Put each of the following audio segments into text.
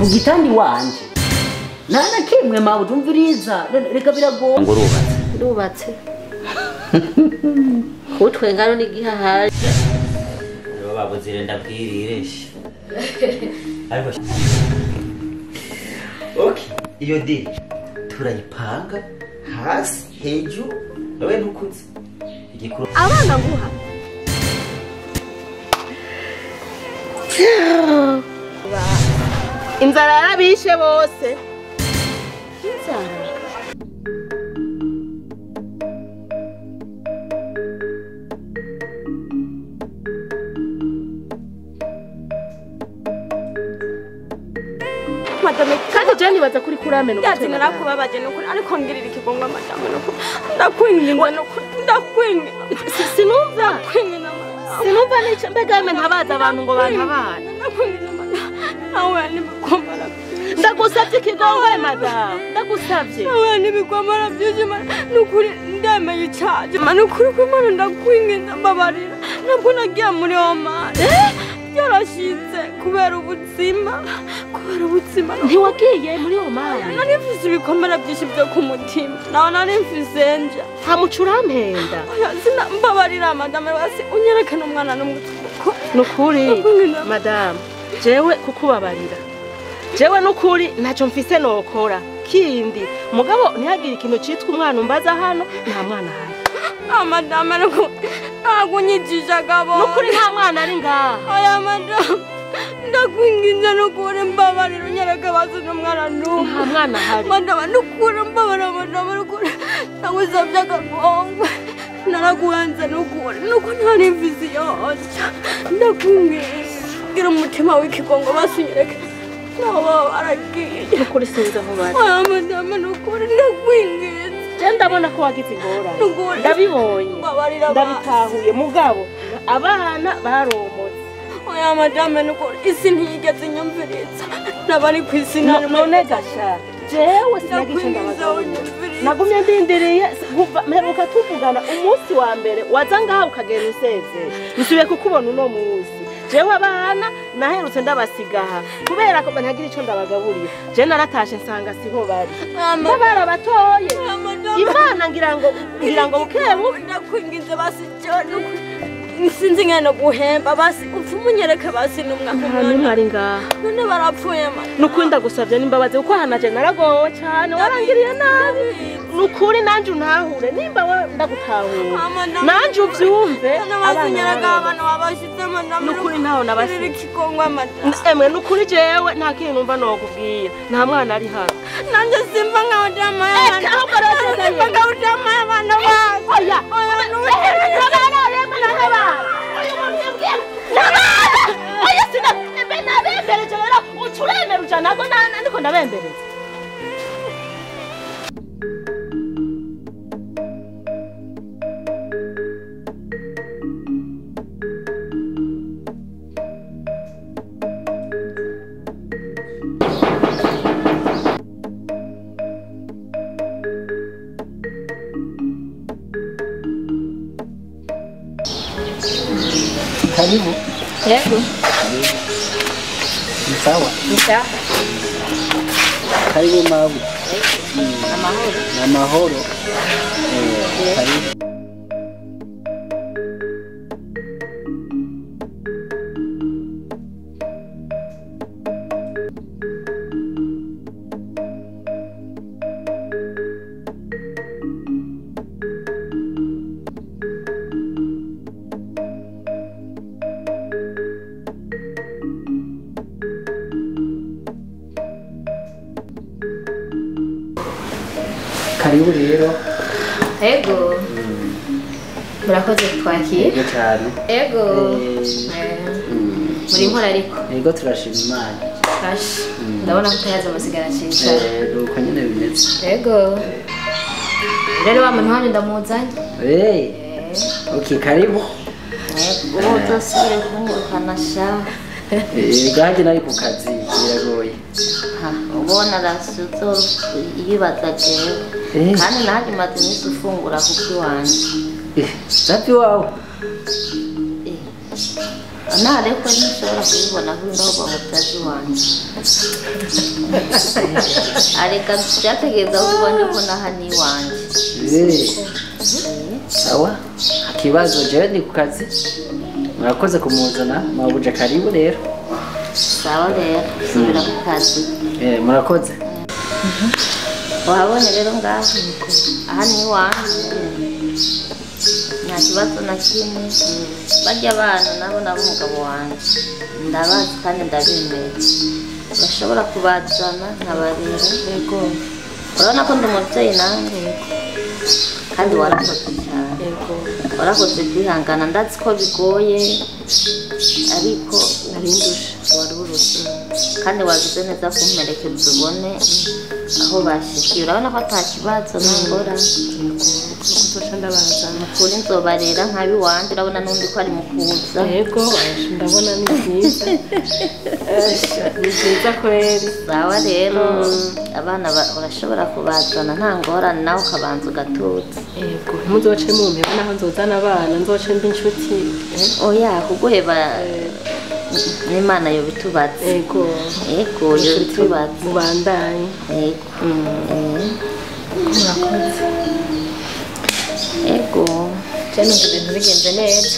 Ugitandi wanje. Nana kimwe mawe umviriza. Reka birago. Ngo rubatse. Kutwe ngano ni gihahaje. Babuzire ndabwirireshe. Ariko okay, iyo deal turayipanga hasi hejuru nawe ntukuze igikuru abana nguha inzara yarabishe bose inzara madame kandi jani baza kuri kurameno yati narakubabaje no kuri ariko ngirira ikigongwa madame no ndakwinginga no ndakwinga sinumva sinumva nico mbega yeme ntabaza abantu ngo bantabana awe nibikomara ndagusavye ikigongwa madame ndagusavye awe nibikomara byuje nukuri ndemeye icyaje manukuri ko mara ndakwinginga mbabarira nabwo nagiye muri omani yarashitse kubera ubuzima ntiwagiye muri omani narifise ibikomera byinshi byo ku mutima nawe narifise nje nta mucurampenda mbabarira madame basi unyerekane umwana n'umutwe nukuri madame jewe kukubabarira jewe nukuri ntacyo mfise nokora kindi mugabo ntihagire ikintu citwa umwana umbaza hano nta mwana hari madame nagunyijija gabo nukuri nta mwana ari ngaha oya madame ndakwinginze nukuri mbabarira unyereke basi n'umwana n'umwe nta mwana hari madame nukuri mbabarira madame nukuri nagusabye akagongwe naraguhanze nukuri nuko ntari mfise yose ndakwinginze gira umutima w'ikigongo basi unyereke nawe aragiye nukuri sinzi aho bari oya madame nukuri ndakwinginze je ndabona ko wagize ingorane ndabibonye ndabitahuye mugabo abana baromotse oya madame nukuri isi ntiyigeze inyumviriza nabari ku isi none gasha jewe sinagice ndabagabanya nagumye ndindiriye mperuka tuvugana umunsi wa mbere waza ngaha ukagera useze nsubiye kukubona uno munsi jewe abana naherutse ndabasigaha kubera ko ntagira ico ndabagaburira je naratashe nsanga siho bari ndabara batoye imana ngira ngo bukebu ndakwingize basi sinzi ngene guhemba basi upfumunyereke basi n'umwana ari ngaha none barapfuye ma nukunda gusavye nimbabaze kuko hanaje naragowe cyane warangiriye nabi nukuri nanje untahure nimba ndagutahura nanje uvyumve abana wabashitsemo nukuri ntaho nabashitse ikigongwa madame emwe nukuri jewe nta kintu numva nokubwira nta mwana ari hano nanje simva nkaho dama y'abana simva nkaho dama y'abana oya oya sina nabembereje rero uturemera uja nago nandiko ndabembereza karibu yego sawa karibu mabu amahoro karibu karibu rero ego murakoze twakira yego cyane ego muri nkora ariko yego turashima Imana kashi ndabona ko utayaza amasigara cyinshi uko nyine bimeze ego rero wa muntu hano ndamuzanye okay karibu ubu uzasubire kumwirukana sha gaje nari ku kazi biragoye ubona rasuzo yibaza jewe kandi nanjye maze iminsi ufungura kuko iwanje safi wawe nareko nishobora kubibona ngaho bamutazi wanje areka byategeza ubonye ko nahani wanje sawa akibazo jewe ni ku kazi murakoze kumuzana mwabuje karibu rero sawa rero subira ku kazi murakoze wahabonye rero ngaho aha ni wanje nta kibazo na kimwe barya abana nabo nabo umugabo wanje ndabazi kandi ndabimeye bashobora kubazana nkabarera yego urabona ko ndi umubyeyi nanjye kandi warakoze cyane yego warakoze kwihangana ndazi ko bigoye ariko narindusha warurusha kandi wagize neza kumperekeza ubone aho bashikiye urabona ko ata kibazo nangora kuri nzobarera nkabi wanje urabona n'undi ko ari mukuza yego ndabona ni byiza ni byiza kweri sawa rero abana urashobora kubazana nta ngorane nawe ukabanza ugatutse yego muzoce mumpeba naho nzozana abana nzoce mbi inshuti oya kuguheba n'Imana yo bitubatse yego yego yo bitubatse mubandanye yego murakoze ego cyane ibintu bigenze neza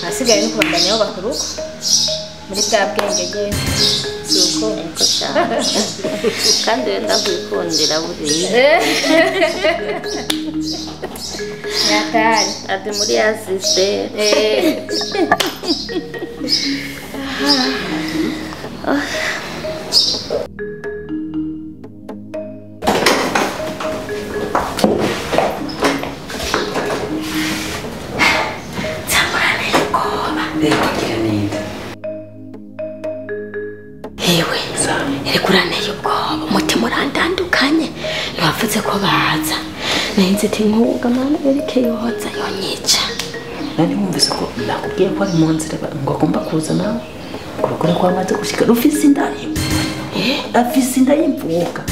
hasigaye no kubandanya aho bakuruko muri bwa bwenge bwe suko eko cyane kandi wenda kwikundira buriya natari ati muri asiste Hewe, eriko uranteye ubwoba umutima urandandukanye ntiwavuze ko baza nahinze ati nkuga mama erike yoza yonyica nani wumvise ko nakubwiye ko ari mu nzira ngo agomba kuza nawe urugore ko amaze gushika rufise inda afise inda y'imvuka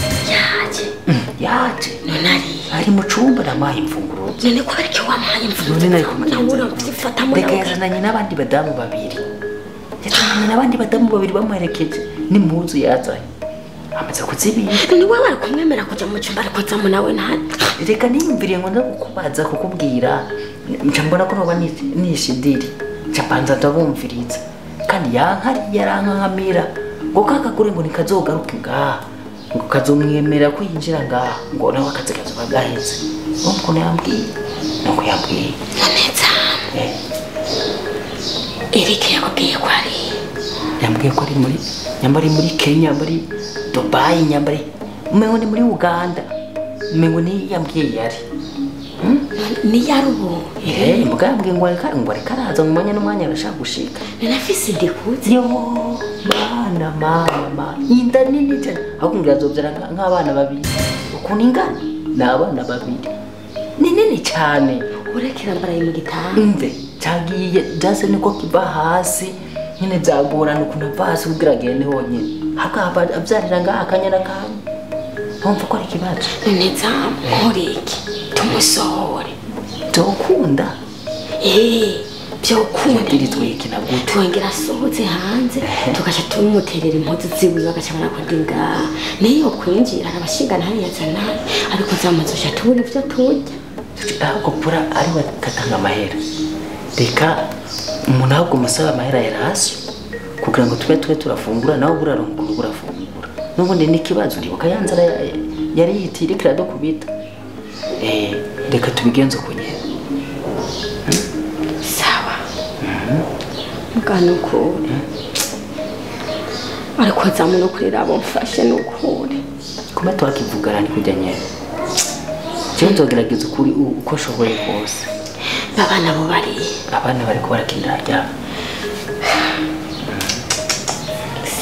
yaje none ari mu cumba namaye imfunguro none ko ariko wampaye imfunguro none nari kumugenza nabura kuzifata muri reka yazananye n'abandi badamu babiri yazananye n'abandi badamu babiri bamuherekeje n'impuzu yazanye amaze kuzibira none wowe wari kumwemera kuja mu cyumba ariko zamu nawe ntari reka niyumviriye ngo ndakubaza kukubwira nca mbona ko noba nishidiri nca panza ndabumviriza kandi yankari yarankankamira ngo kakagure ngo nikazogaruke ngaha ngo kazomwemera ko yinjira ngaha ngo nawe akazi kazoba gaheze nuko yambwiye nuko yambwiye neza Erike yakubwiye ko ari yambwiye ko ari muri Kenya muri Dubai nyambari umengo ni muri Uganda umengo ni yambwiye yari ni yarubo mugambwe ngo areka araza mu mwanya n'umwanya arashaka gushika nafise ndikuze yo mama inda nini cyane ahubwo ngizobyara nk'abana babiri ukuntu ingana ni abana babiri ni nini cyane urekera mbaraye mu gitanda umve cyagiye byase niko kiva hasi nyine byagorana ukuntu ava hasi kugira agende honyine hakaba abyarira ngaha akanyana kamwe ntumva ko ari ikibazo neza nkoreke tumusohore byokunda byokunda twikina gute twongera asohotse hanze tugaca tumuterera impuzu ziwe bagaca barakunda ngaha niyo kwinjira arabashingana hariya zana ariko zamuzusha tubura ibyo turya ahubwo pura ari we katanga amahera reka umuntu ahubwo umusaba amahera yarasi kugira ngo tube turafungura nawe buraronka urafungura n'ubundi n'ikibazo uribuka ya nzara yari yitira ikirado kubita reka tubigenze kunye sawa mugana ukuri ariko zamu no kurira abo mfashe n'ukuri kuma twakivugana ni kujya nyene nzogerageza ukuri uko shoboye kose abana bo bari ko barakinira rya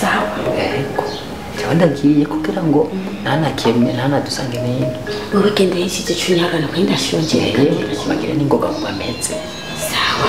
sawa yego cyangwa ndagiye kugira ngo ntanakemwe ntanadusange neza wowe genda yisije cyunyagana ko ndashonjeye bagire n'ingoga mu bameze sawa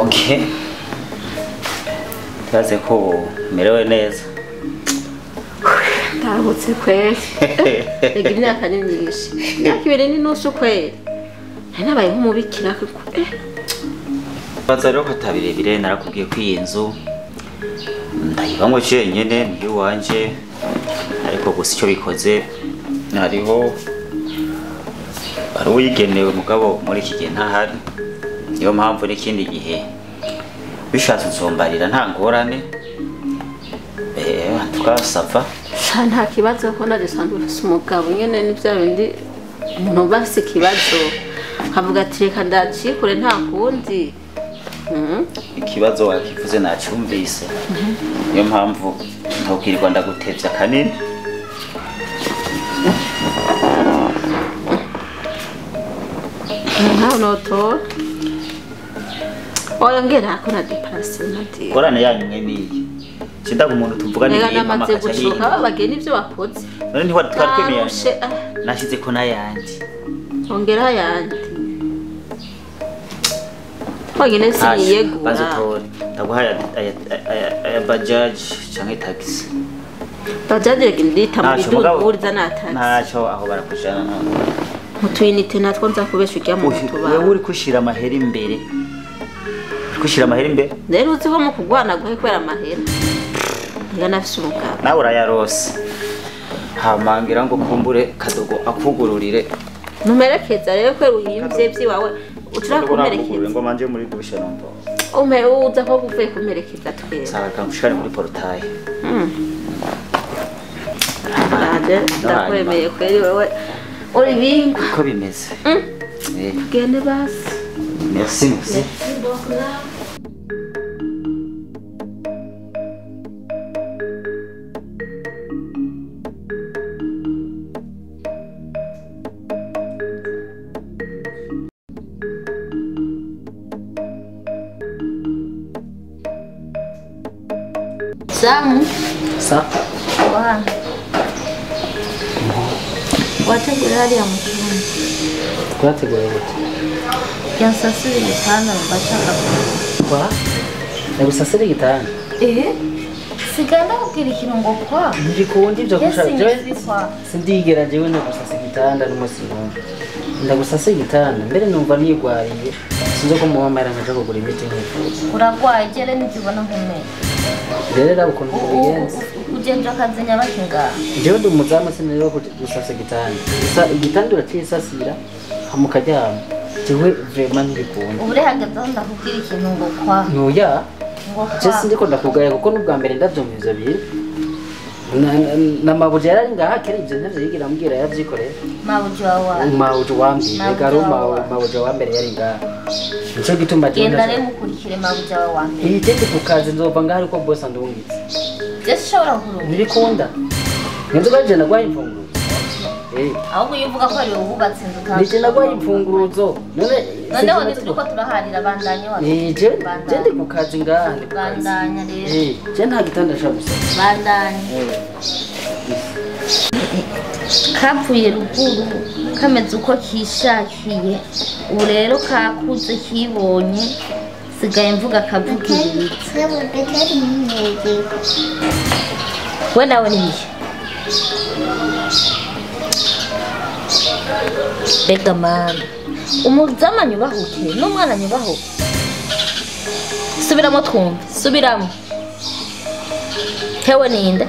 Okay. Taze ko merewe neza. Ndabutse kweli. Ega imyaka ni myinshi. Imyaka 2 n'inusu kweli. Nabaye nk'umubikira kuko Baza rero katabirebire narakubwiye ko iyi nzu ndayibamwe jenyene niyo wanje ariko gusa icyo bikoze hariho ari uyigenewe mugabo muri iki gihe ntahari niyo mpamvu n'ikindi gihe bishatse nzombarira nta ngorane tukasava nta kibazo ko narisanzwe ufise umugabo nyene n'ivya bindi umuntu bafise ikibazo kavuga ati reka ndacikure nta kundi ikibazo wakivuze nacyumvise niyo mpamvu ntokwirirwa ndagutevya kanini noto oya ngera ko na deparase nati korane yanyu niyi cindaga umuntu tuvuga ni namaze gucuka babageni ivyo bakoze none ntiwari twari kwemeye nashize ko nayandi ongera yandi wagene siyegura bazitore ndaguhaye aya bajaji canke taxi bajaji ndita mu biduriza na taxi ntaco aho barakujana none mutwinite natwo nza kubesha ujya mu tuba wewe uri kushira amahera imbere kushira amahera imbere rero uzi ko mu kugwana guhe kwera amahera nga nafise umugabo nawe urayarose hamangira ngo kumbure kadogo akugururire numerekeza rero kwera uhimvye vyiwawe utura kumerekeza ngo manje muri dushe nombo ume uza ko kuvuye kumerekeza twese saka mushikane muri portail ndakwemeye kweri wewe uri bingo ko bimeze gende basi merci Samu Sa? Wana wategura hariya mu kibuno Twateguye gute? yansasira igitanda mbashaka Kwa? Nagusasira igitanda? sigana kubwira ikintu ngo kwa Ndi kundi ivyo gushaka kwa sindigera jewe nagusasa igitanda n'umusi wumva ndagusasa igitanda mbere numva nigwariye sinzo ko mu mama yarangaje kugura imiti nk'ifuza uragwaye gere nizibona nkomeye rero rabo ukuntu bigenze ugenje akazi nyabakinga jewe ndi umuzamu sinero gusasa igitanda igitanda uracisasira hamukaryama jewe vraiment ndikunda ubure hagaze aho ndakubwira ikintu ngo kwa ntuya ngo kwa je sindi ko ndakugaya kuko n'ubwa mbere ndavyumvise biri na mabuja yari ngaha kera ivyo ntavyo yigira ambwira yavyikorera mabuja wambere garo mabuja wambere yari ngaha nico gituma je genda rero mukurikire mabuja wambere iyi tende ku kazi nzova ngaha ariko boss andungitse je shobora kurunga nibikunda ngenzo baje nagwaye imfunguruzo ahubwo yuvuga ko ari ububatse inzu kandi nije nagwaye imfunguruzo noneho nituko turaharira bandanye wa je ndi ku kazi ngaha bandanya rero je nta gitanda shabusa bandanye kapfuye ruguru kameze uko kishakiye ubu rero kakuze kibonye sigaye mvuga kavugiriritse we nawe ni iki bega mana umuzamu anyubahuke n'umwana anyubahuke subiramo twumve subiramo hewe ninde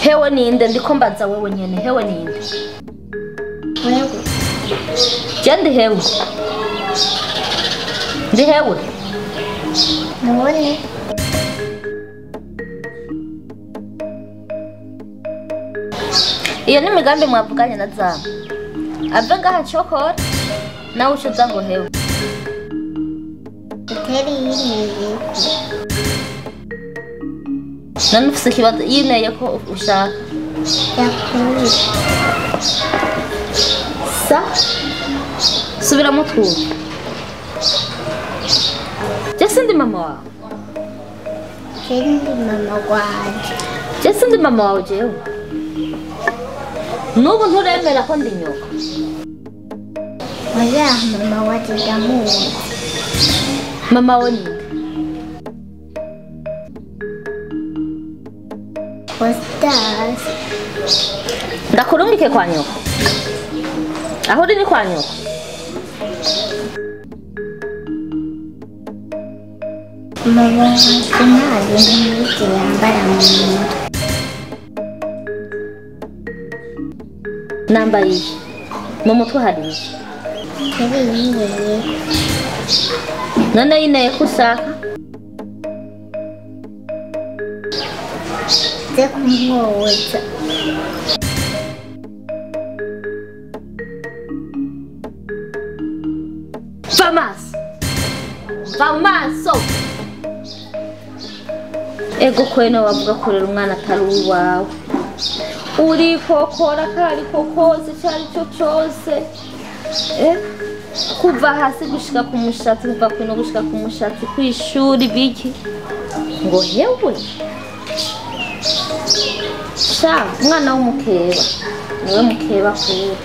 hewe ninde ndiko mbaza wewe nyene hewe ninde je ndi hewe ndi hewe none iyo ni migambi mwavuganye na zamu ave ngaha chokora nawe ucuza ngo hewe uteri yineye none ufise ikibazo yineye ko ushaka yakuye sa subiramo twumve je sindi mama wawe ndi mama wanje je sindi mama wawe jewe nubu nturemera ko ndi nyoko oya mama wanje ndamuzi mama we ninde? Ostaz. Ndakurungike kwa nyoko. Aho uri ni kwa nyoko? Mama wanjye n'ibindi yambara mu mutwe. Nambaye iki? Mu mutwe hari iki? Yabiyineye. None yineye ko ushaka? Nze kumwoza. Vamaso. Ego kwene wavuga kurera umwana atari uwawe. Uri kokora kari kokose cyari cyo cyose. Kuva hasi gushika ku mushatsi, kuva kwino gushika ku mushatsi kwishuri biki. Ngo hewe. Sha, umwana w'umukeba. Niwe mukeba kure.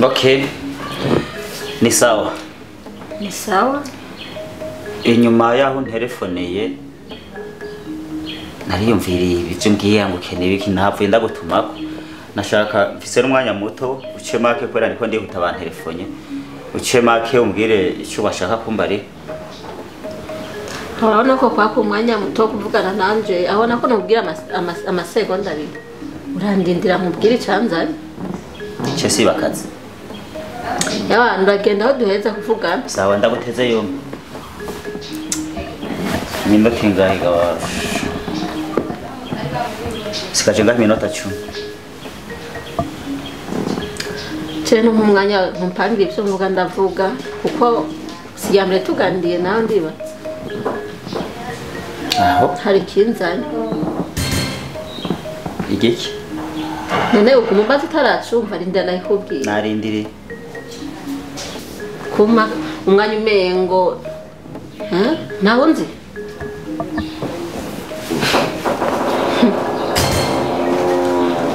Okay. Ni sawa. Ni sawa? Inyuma yaho nterefoneye nariyumviriye ibyo ngiye ngo keneye biki ntapfuye ndagutumako. Nashaka mfise n'umwanya muto uce make kwera niko ndi gutaba telefonye. Uce make umbwire icyo bashaka kumbari. Urabona ko kwako umwanya muto kuvugana nanje aho nako nubwira amasegonda abiri. Urandindira mubwire icyanzanye. Icyo si bakazi. Yawa ndagenda aho duheza kuvugana. Sawa ndaguteze yombi. Minota kingahe gawa? Sikaje ngaho minota 10. Cyane nk'umwanya mpangire ibyo mvuga ndavuga kuko siyamre tugandiye nawe ndiba. Aho hari kinzanye. Igiki? None ukumbaza utaracumva rinda nayikubwiye. Narindiri. Kuma umwanya umengo naho nzi.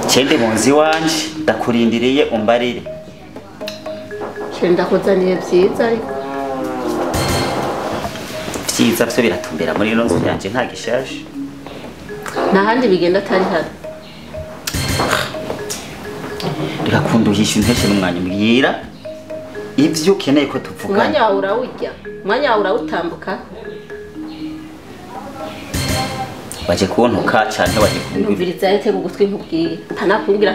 Chende munzi wanje ndakurindiriye umbarire. Chenda kuzaniye byiza ariko. Byiza byo biratumbera muri ino nzu yanje nta gishaje. Nahandi bigenda atari hano. Ndakunda uhisha inteshe n'umwanya mbwira ivyo ukeneye ko tuvugana. Umwanya wawe urawurya, umwanya wawe urawutambuka. Baje kuboneka cyane baje kumbwira. Numviriza yete gugutwi nkubwiye. Ntanakubwira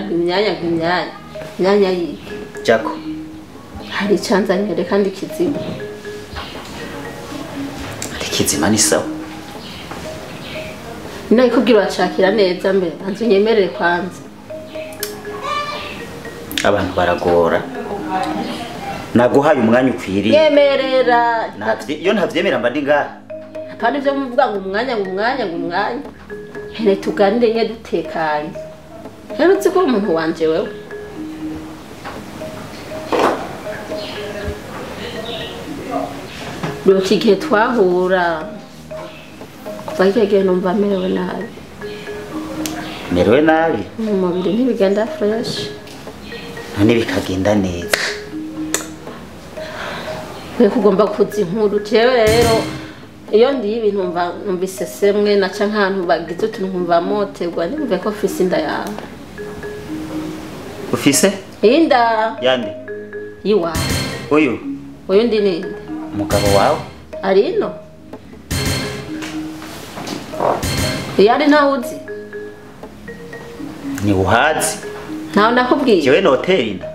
imyanya yi. Jako. Hari cyanzanye kandi kizima. Kizima ni sawa. Nayi kubwira bacakira neza mbe anzu nyemerere kwanza. Abantu baragora. Naguhaye umwanya ukwiriye. Yemerera. Iyo ntavyemera mba ndi ngaha. Kandi byo muvuga ngo umwanya. Hele tuganire nye dutekanye. Hele uzi ko umuntu wanje wewe. Ruki gihe twahura. Kuva igihe numva merewe nabi. Merewe nabi? Umubiri ntibigenda fresh. None bikagenda neza. Wewe kugomba kuzi inkuru jewe rero iyo ndi ibintu numvise semwe naca nkantu bagize utuntu nkumva motegwa nimve ko fisi inda yawe. Ufise? Inda. Yande? Yiwa. Uyu ndi ninde? Umugabo wawe? Arino. Yari nawuzi. Ni uhazi. Ntaho nakubwiye. Jewe no hoteli inda.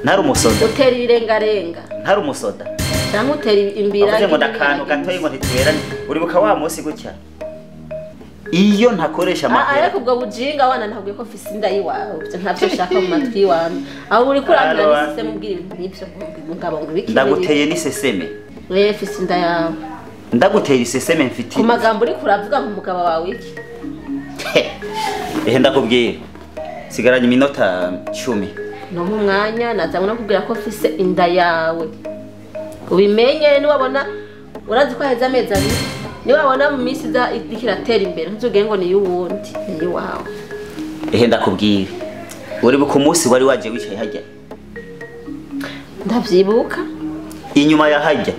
Ntari umusoda. Hoteli irengarenga. Ntari umusoda. Cyangwa hoteli imbira. Avuze ngo ndakantu gatoyi ngo ntituberane. Uribuka wa munsi gutya. Iyo ntakoresha amahera. Ariko ubwo bujinga wana ntabwiye ko fisi inda yiwawe. Ntavyo shaka mu matwi wawe. Aho uri kurangira n'isese mubwira ibintu nk'ibyo mugabo ngo biki. Ndaguteye n'iseseme. Wewe fisi inda yawe. Ndaguteye iseseme mfiti. Ku magambo uri kuravuga ngo umugabo wawe iki? Ndakubwira. Sigaranye iminota 10. No mu mwanya nazamwe no kubwira ko fise inda yawe. Ubimenye ni wabona urazi ko heza amezi abiri. niba wabona mu minsi iza ikiratera imbere ntuzugire ngo ni y'uwundi ni iwawe. Ndakubwira uri ku munsi wari waje wicaye hajya ndavyibuka inyuma ya hajya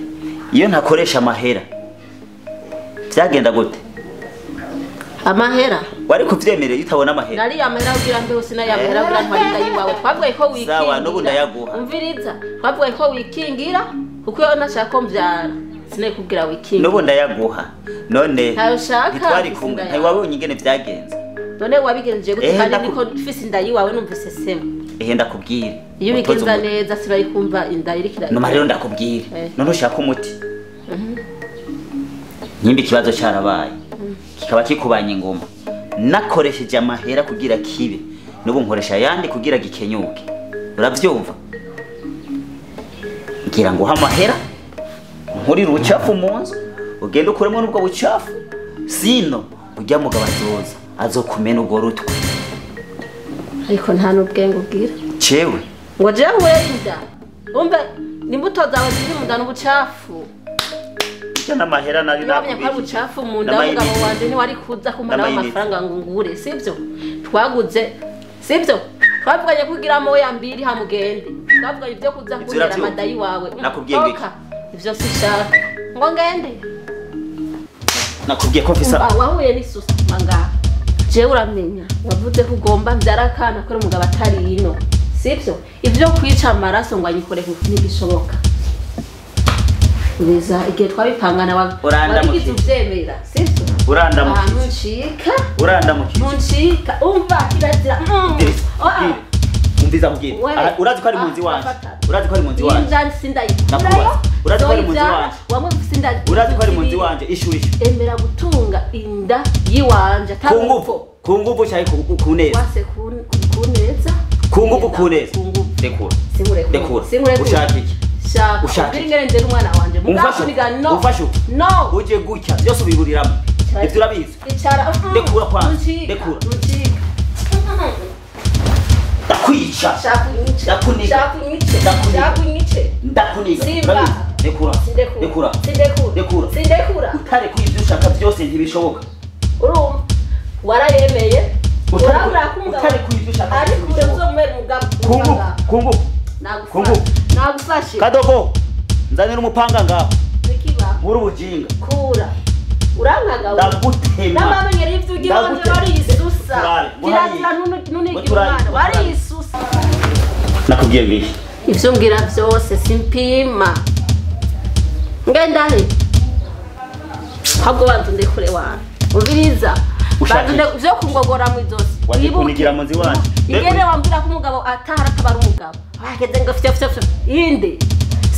iyo ntakoresha amahera byagenda gute? Amahera wari kuvyemerera utabona amahera? nari amahera ugira mbeho sinayamahera ugira ntwarinda yiwawe twavuye ko wikingira. Sawa n'ubu ndayaguha. Umviriza twavuye ko wikingira kuko yo nashaka ko mvyara sinari kubwira wikingira. N'ubu ndayaguha none ntitwari kumwe ntawe wabonye ingene vyagenze. None wabigenje gute kandi niko fisi inda yiwawe numvise sema. Ndakubwira iyo bigenza neza sibari kumva inda irikira. No marero ndakubwira none ushaka umuti. Nyimba ikibazo cyarabaye kikaba kikubanye ingoma nakoresheje amahera kugira kibe n'ubu nkoresha yandi kugira gikenyuke. Uravyumva? Ngira ngo amahera nkurira ubucafu mu nzu ugenda ukuremo n'ubwo bucafu sino ujya mugabo azokumena ubwo rutwe. Ariko nta n'ubwenge ubwira cewe ngo jewe inda umbe nimbuto zawe ziri mu nda n'ubucafu. Cyana mahera nari nakubwiye ko ubucafu mu nda mugabo wanje ni wari kuza kumara amafaranga ngo ngure sivyo twaguze sivyo twavuganye kugira mo yambiri hamugende twavuganye ibyo kuza kugira amadayi wawe nakubwiye ngo ivyo sishaka ngo ngende nakubwiye ko fisa wahuye n'isusa manga jewe uramenya wavuze ko ugomba mvyarakana ko umugabo atari ino sivyo ivyo kwica amaraso ngo anyikore ntigishoboka. Biza igihe twabipangana wabigize uvyemera sivyo urandamukije nshika urandamukije umva kirazira umviza kugira urazi ko ari munzi wanje urazi ko ari munzi wanje injani sindayikurayo urazi ko ari munzi wanje wamwe sinda urazi ko ari munzi wanje ishurisha emera gutunga inda yiwanje ku nguvu cyari kuneza wase kuneza ku nguvu kuneza dekura ushaka iki ushaka ingene ndera umwana wanje mugashuniga no no uje gutya byose ubiburiramo ivyo urabizi dekura kwanza dekura ndakwica ndakuniga dekura utare kwivyo ushaka byose ntibishoboka. Urumva warayemeye utare kwivyo ushaka ariko uzomera umugabo nagufashe kadogo nzanira umupanga ngaho bikiba muri ubujinga kura urankaga ndagutema n'amamenyero y'ivyo ugira wanje bari isusa kirazira nunigira umwana bari isusa. nakubwiye bihe ivyo mbwira vyose simpima ngendahe ahubwo bantu ndekure wana ubiriza bantu vyo kungogora mu izosi wajikunigira munzi wanje ingene wambwira ko umugabo atahara atabara umugabo bageze ngo fyo inde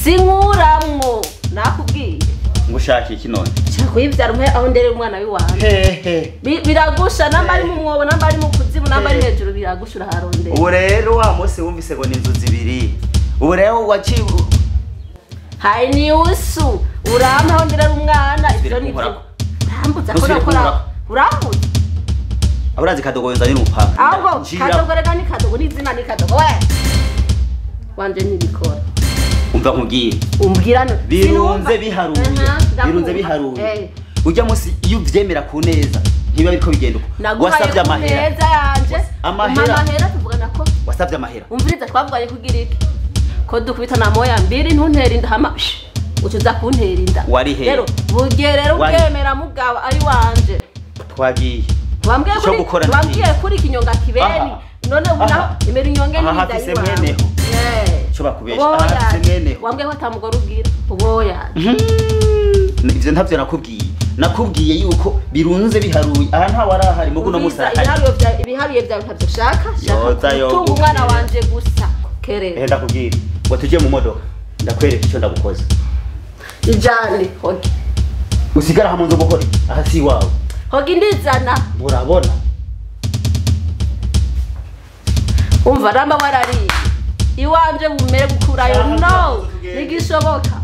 sinkuramwo nakubwiye ngo ushaka iki none cyako yivyara umwe aho ndere umwana wiwanje biragusha namba ari mu mwobo namba ari mu kuzimu namba ari hejuru biragushura harondera. Ubu rero wa munsi wumvise ngo ninzu zibiri ubu rero waciye hayi ni usu urama aho ndere umwana ivyo ni byo rambuza ko nakora urambuza aburazi kadogo nzanye n'umupanga ahubwo kadogo rega ni kadogo n'izina ni kadogo we wanje nibikora umva nkubwiye umbwirano birunze biharuye ujya munsi iyo uvyemera ku neza ntiba biriko bigenda uko wasavye amahera neza yanje amahera tuvugana ko wasavye amahera umviriza twavuganye kugira iki ko dukubita na moya mbiri ntuntera inda hama ucuza kuntera inda rero bugerero ubwemera mugabo ari wanje twagiye wambwiye kuri kinyonga kibeni none ubona imera inyonge n'inda yiwawe cyo bakubesha mweneho wambwiye ko atamugore ubwira uboya ivyo ntavyo nakubwiye yuko birunze biharuye aha nta warahari muguno musara ibiharuye byawe ntavyo shaka tunga umwana wanje gusa kerera ndakubwira ngo tujye mu modoka ndakwereka icyo ndagukoza ijane hogi usigara hamwe nzo gukora aha si wawe hogi ndizana murabona umva ramba warari iwanje bumere gukurayo no nigishoboka